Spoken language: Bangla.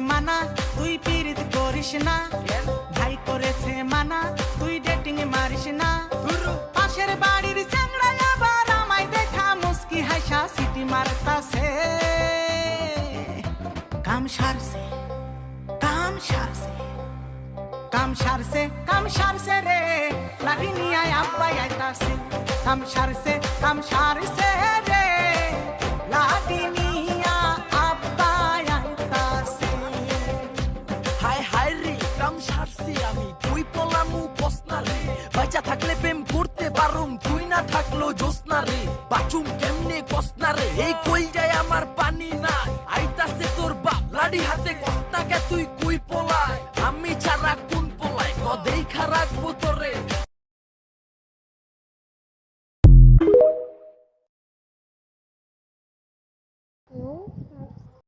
মানা তুই পীড়িত করিস না, ভাই করেছে মানা তুই ডেটিং মারিস না। পাশের বাড়ির চ্যাংড়া আবার আমায় দেখা মুস্কি হাসা সিটি মারতাছে। কাম সারছে কাম সারছে কাম সারছে কাম সারছে রে, লাঠি নিয়ে আব্বাই আইতাছে। কাম সারছে রে, লাঠি নিয়ে আব্বাই আইতাছে। হায় হায় রে কাম সারছি আমি, তুই পলামু বসনা রে। বাচ্চা থাকলে প্রেম করতে পারুম, তুই না থাকলো জোসনা রে। বাচুম কেমনে কসনা রে, এই কই যায় আমার পানি না